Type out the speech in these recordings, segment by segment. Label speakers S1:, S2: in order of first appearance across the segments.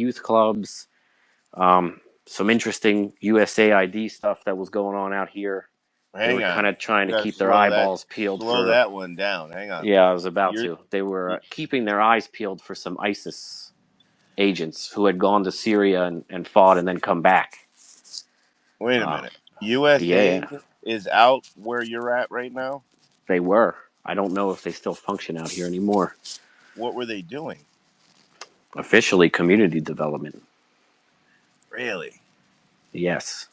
S1: youth clubs, some interesting USAID stuff that was going on out here. They were
S2: Hang
S1: kind
S2: on.
S1: of trying
S2: You
S1: to
S2: gotta
S1: keep their eyeballs peeled
S2: slow
S1: for.
S2: that one down. Hang on.
S1: Yeah, I was about
S2: You're
S1: to. They
S2: you,
S1: were keeping their eyes peeled for some ISIS agents who had gone to Syria and fought and then come back.
S2: wait a
S1: Uh,
S2: minute.
S1: yeah,
S2: USAID is out where you're at right now.
S1: they were. I don't know if they still function out here anymore.
S2: What were they doing?
S1: Officially, community development.
S2: Really?
S1: Yes.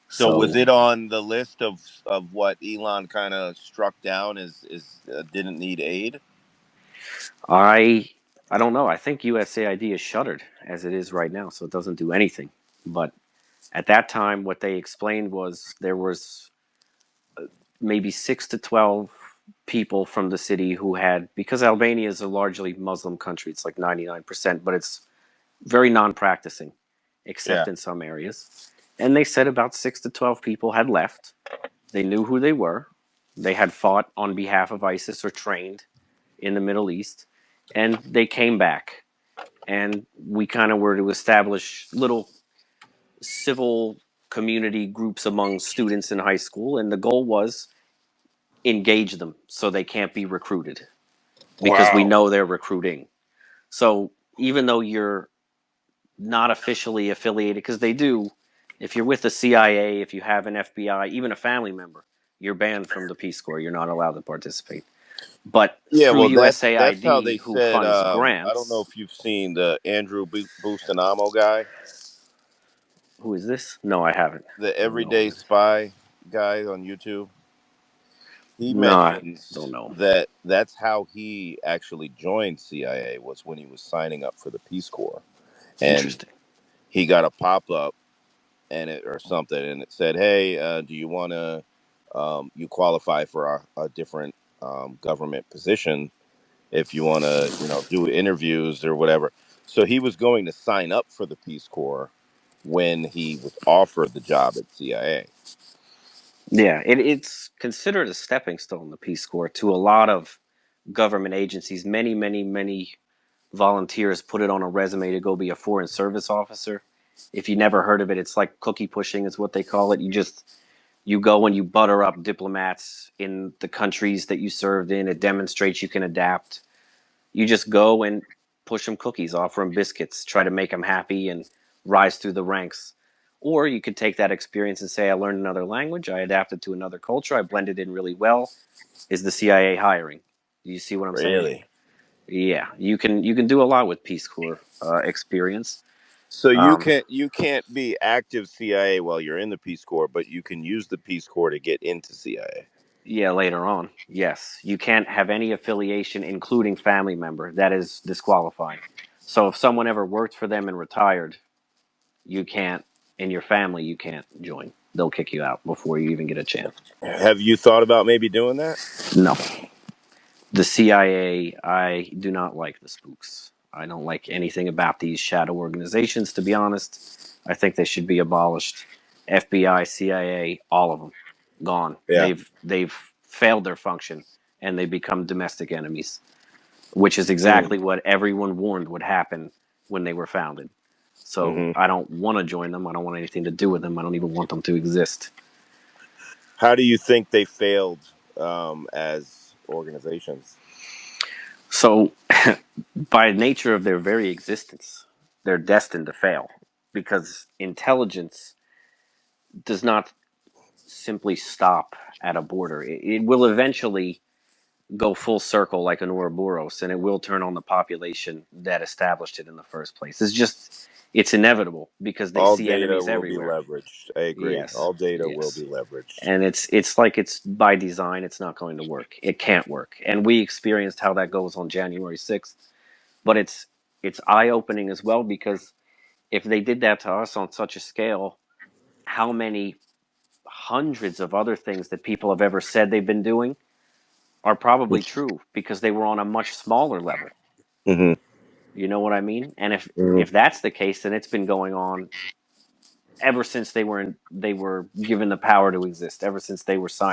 S2: So was
S1: So
S2: it on the list of what Elon kind of struck down as didn't need aid?
S1: I I don't know. I think USAID is shuttered as it is right now, so it doesn't do anything. But at that time, what they explained was there was maybe 6 to 12 people from the city who had, because Albania is a largely Muslim country. It's like 99%, but it's very non-practicing,
S2: Yeah.
S1: except in some areas. And they said about 6 to 12 people had left. They knew who they were. They had fought on behalf of ISIS or trained in the Middle East, and they came back. And we kind of were to establish little civil community groups among students in high school, and the goal was engage them so they can't be recruited because we
S2: Wow.
S1: know they're recruiting. So even though you're not officially affiliated, because they do, if you're with the CIA, if you have an FBI, even a family member, you're banned from the Peace Corps. You're not allowed to participate. But
S2: Yeah,
S1: through
S2: well, that's how
S1: USAID,
S2: they
S1: who
S2: said.
S1: funds
S2: I don't know
S1: grants,
S2: if you've seen the Andrew Bustamante guy,
S1: who is this? No, I haven't.
S2: the
S1: I don't know
S2: Everyday
S1: him.
S2: Spy guy on YouTube. He
S1: No, I don't
S2: mentions
S1: know.
S2: that that's how he actually joined CIA was when he was signing up for the Peace Corps, and
S1: Interesting.
S2: he got a pop up and it or something, and it said, "Hey, do you want to? You qualify for a different government position if you want to, do interviews or whatever." So he was going to sign up for the Peace Corps when he was offered the job at CIA.
S1: Yeah, it's considered a stepping stone, the Peace Corps, to a lot of government agencies. Many, many, many volunteers put it on a resume to go be a foreign service officer. If you never heard of it, it's like cookie pushing is what they call it. You go and you butter up diplomats in the countries that you served in. It demonstrates you can adapt. You just go and push them cookies, offer them biscuits, try to make them happy and rise through the ranks. Or you could take that experience and say, I learned another language, I adapted to another culture, I blended in really well. Is the CIA hiring? Do you see what I'm saying?
S2: Really?
S1: Yeah, you can do a lot with Peace Corps experience.
S2: So
S1: Um,
S2: you can't be active CIA while you're in the Peace Corps, but you can use the Peace Corps to get into CIA.
S1: yeah, later on, yes, you can't have any affiliation, including family member. That is disqualifying. So if someone ever worked for them and retired, you can't, in your family, you can't join. They'll kick you out before you even get a chance.
S2: Have you thought about maybe doing that?
S1: No, the CIA, I do not like the spooks. I don't like anything about these shadow organizations, to be honest. I think they should be abolished. FBI, CIA, all of them, gone.
S2: Yeah.
S1: They've failed their function and they become domestic enemies, which is
S2: Mm.
S1: exactly what everyone warned would happen when they were founded. So
S2: Hmm.
S1: I don't want to join them. I don't want anything to do with them. I don't even want them to exist.
S2: How do you think they failed as organizations?
S1: So, by nature of their very existence, they're destined to fail because intelligence does not simply stop at a border. It will eventually go full circle like an Ouroboros, and it will turn on the population that established it in the first place. It's inevitable because they
S2: All
S1: see
S2: data
S1: enemies
S2: will be
S1: everywhere.
S2: leveraged. I agree.
S1: Yes,
S2: All data will
S1: yes.
S2: be leveraged.
S1: And it's like it's by design. It's not going to work. It can't work. And we experienced how that goes on January 6th. But it's eye opening as well because if they did that to us on such a scale, how many hundreds of other things that people have ever said they've been doing are probably true because they were on a much smaller level.
S2: Hmm.
S1: You know what I mean? And
S2: Hmm.
S1: if that's the case, then it's been going on ever since they were given the power to exist, ever since they were signed